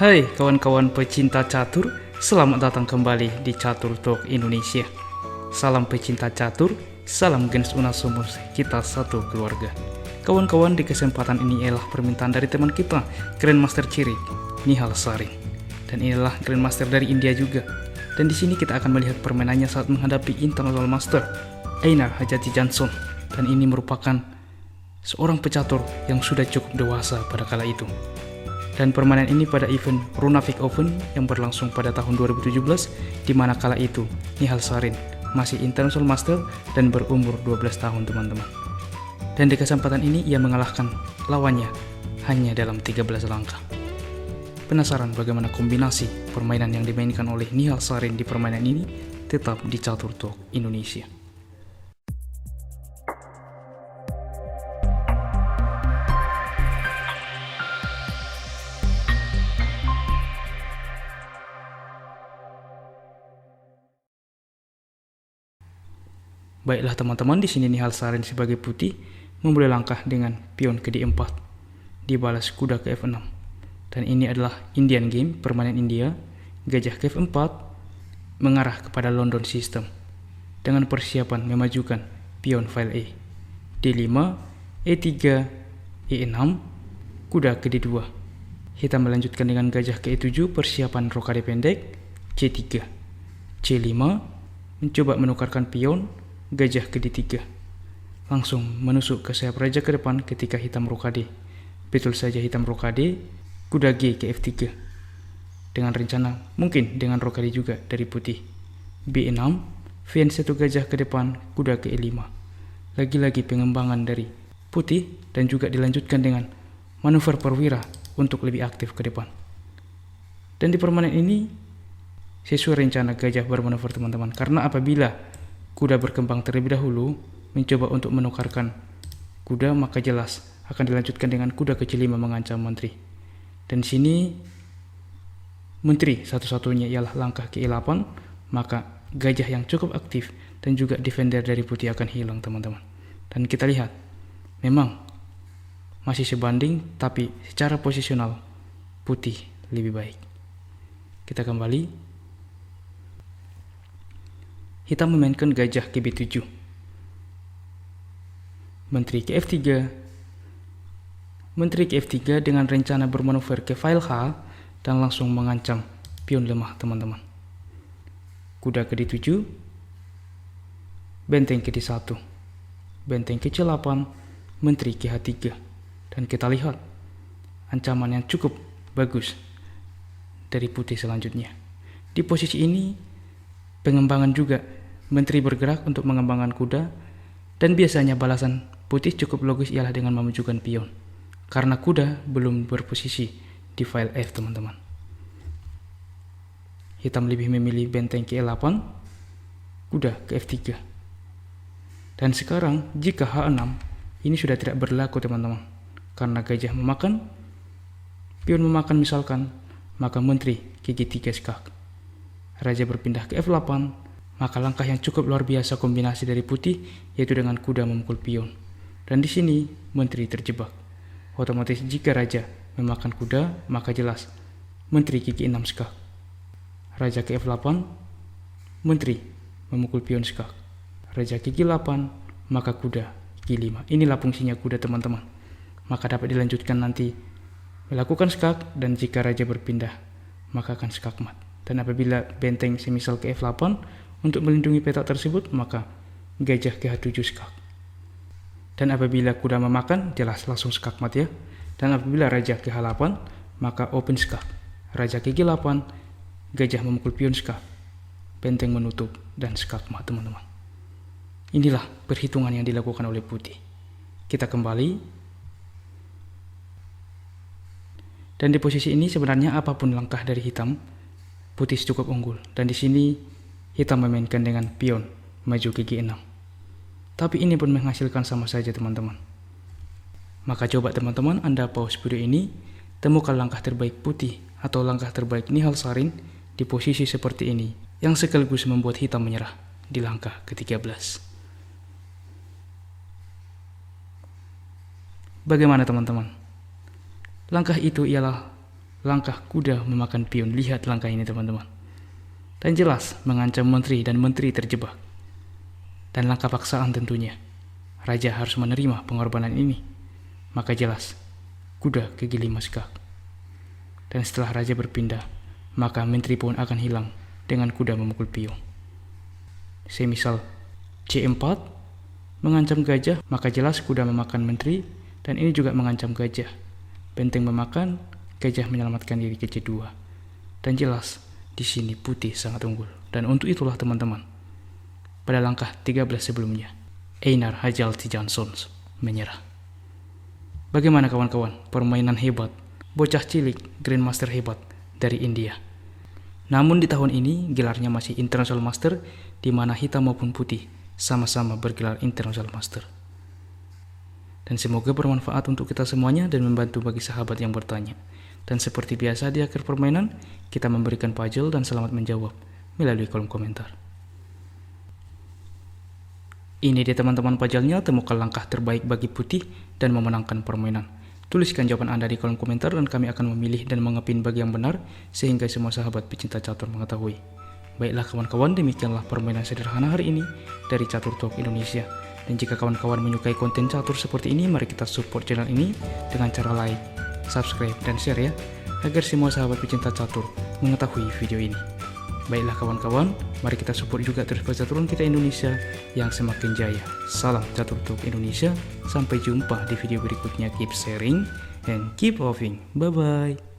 Hai kawan-kawan pecinta catur, selamat datang kembali di Catur Talk Indonesia. Salam pecinta catur, salam Gens Unasumus, kita satu keluarga. Kawan-kawan, di kesempatan ini ialah permintaan dari teman kita, Grandmaster Cirik, Nihal Sarin. Dan inilah Grandmaster dari India juga. Dan di sini kita akan melihat permainannya saat menghadapi International Master, Einar Hajati Jansson. Dan ini merupakan seorang pecatur yang sudah cukup dewasa pada kala itu. Dan permainan ini pada event Runavik Open yang berlangsung pada tahun 2017, di mana kala itu Nihal Sarin masih International Master dan berumur 12 tahun teman-teman. Dan di kesempatan ini ia mengalahkan lawannya hanya dalam 13 langkah. Penasaran bagaimana kombinasi permainan yang dimainkan oleh Nihal Sarin di permainan ini? Tetap di Catur Talk Indonesia. Baiklah teman-teman, di sini Nihal Sarin sebagai putih memulai langkah dengan pion ke D4, dibalas kuda ke F6. Dan ini adalah Indian game, permainan India. Gajah ke F4 mengarah kepada London System dengan persiapan memajukan pion file E. D5, E3, E6, kuda ke D2. Hitam melanjutkan dengan gajah ke E7, persiapan rokade pendek. C3, C5, mencoba menukarkan pion. Gajah ke D3, langsung menusuk ke sayap raja ke depan ketika hitam rokade. Betul saja hitam rokade, kuda G ke F3 dengan rencana mungkin dengan rokade juga dari putih. B6, Vn1 gajah ke depan, kuda ke E5. Lagi-lagi pengembangan dari putih dan juga dilanjutkan dengan manuver perwira untuk lebih aktif ke depan. Dan di permainan ini sesuai rencana gajah bermanuver teman-teman, karena apabila kuda berkembang terlebih dahulu mencoba untuk menukarkan kuda, maka jelas akan dilanjutkan dengan kuda ke C5 mengancam menteri. Dan sini menteri satu-satunya ialah langkah ke E8, maka gajah yang cukup aktif dan juga defender dari putih akan hilang teman-teman. Dan kita lihat memang masih sebanding, tapi secara posisional putih lebih baik. Kita kembali. Hitam memainkan gajah ke B7, menteri ke F3, menteri ke F3 dengan rencana bermanuver ke file H dan langsung mengancam pion lemah teman-teman. Kuda ke D7, benteng ke D1, benteng ke C8, menteri ke H3. Dan kita lihat ancaman yang cukup bagus dari putih selanjutnya. Di posisi ini pengembangan juga, menteri bergerak untuk mengembangkan kuda, dan biasanya balasan putih cukup logis ialah dengan memajukan pion, karena kuda belum berposisi di file F teman-teman. Hitam lebih memilih benteng ke E8, kuda ke F3. Dan sekarang jika H6 ini sudah tidak berlaku teman-teman, karena gajah memakan, pion memakan misalkan, maka menteri ke G3 skak. Raja berpindah ke F8, maka langkah yang cukup luar biasa kombinasi dari putih, yaitu dengan kuda memukul pion. Dan di sini menteri terjebak. Otomatis jika raja memakan kuda, maka jelas menteri ke G6 skak. Raja ke F8, menteri memukul pion skak. Raja ke G8, maka kuda G5. Inilah fungsinya kuda teman-teman. Maka dapat dilanjutkan nanti melakukan skak, dan jika raja berpindah, maka akan skak mat. Dan apabila benteng semisal ke F8 untuk melindungi petak tersebut, maka gajah ke H7 skak. Dan apabila kuda memakan, jelas langsung skak mat ya. Dan apabila raja ke H8, maka open skak. Raja ke G8, gajah memukul pion skak. Benteng menutup dan skak mat teman-teman. Inilah perhitungan yang dilakukan oleh putih. Kita kembali. Dan di posisi ini sebenarnya apapun langkah dari hitam, putih cukup unggul. Dan di sini hitam memainkan dengan pion maju ke G6. Tapi ini pun menghasilkan sama saja teman-teman. Maka coba teman-teman Anda pause video ini, temukan langkah terbaik putih atau langkah terbaik Nihal Sarin di posisi seperti ini, yang sekaligus membuat hitam menyerah di langkah ke-13. Bagaimana teman-teman? Langkah itu ialah langkah kuda memakan pion. Lihat langkah ini teman-teman. Dan jelas mengancam menteri dan menteri terjebak. Dan langkah paksaan tentunya. Raja harus menerima pengorbanan ini. Maka jelas kuda kegili maskak. Dan setelah raja berpindah, maka menteri pun akan hilang dengan kuda memukul pion. Semisal C4 mengancam gajah, maka jelas kuda memakan menteri, dan ini juga mengancam gajah. Benteng memakan, gajah menyelamatkan diri ke C2. Dan jelas di sini putih sangat unggul. Dan untuk itulah teman-teman, pada langkah 13 sebelumnya, Einar Hajalti Jansson menyerah. Bagaimana kawan-kawan? Permainan hebat, bocah cilik, Grandmaster hebat dari India. Namun di tahun ini gelarnya masih International Master, di mana hitam maupun putih sama-sama bergelar International Master. Dan semoga bermanfaat untuk kita semuanya dan membantu bagi sahabat yang bertanya. Dan seperti biasa di akhir permainan, kita memberikan puzzle dan selamat menjawab melalui kolom komentar. Ini dia teman-teman puzzle-nya, temukan langkah terbaik bagi putih dan memenangkan permainan. Tuliskan jawaban Anda di kolom komentar dan kami akan memilih dan mengepin bagi yang benar sehingga semua sahabat pecinta catur mengetahui. Baiklah kawan-kawan, demikianlah permainan sederhana hari ini dari Catur Talk Indonesia. Dan jika kawan-kawan menyukai konten catur seperti ini, mari kita support channel ini dengan cara like, subscribe, dan share ya, agar semua sahabat pecinta catur mengetahui video ini. Baiklah kawan-kawan, mari kita support juga terus percaturan kita Indonesia yang semakin jaya. Salam Catur Talk Indonesia, sampai jumpa di video berikutnya. Keep sharing and keep loving. Bye-bye.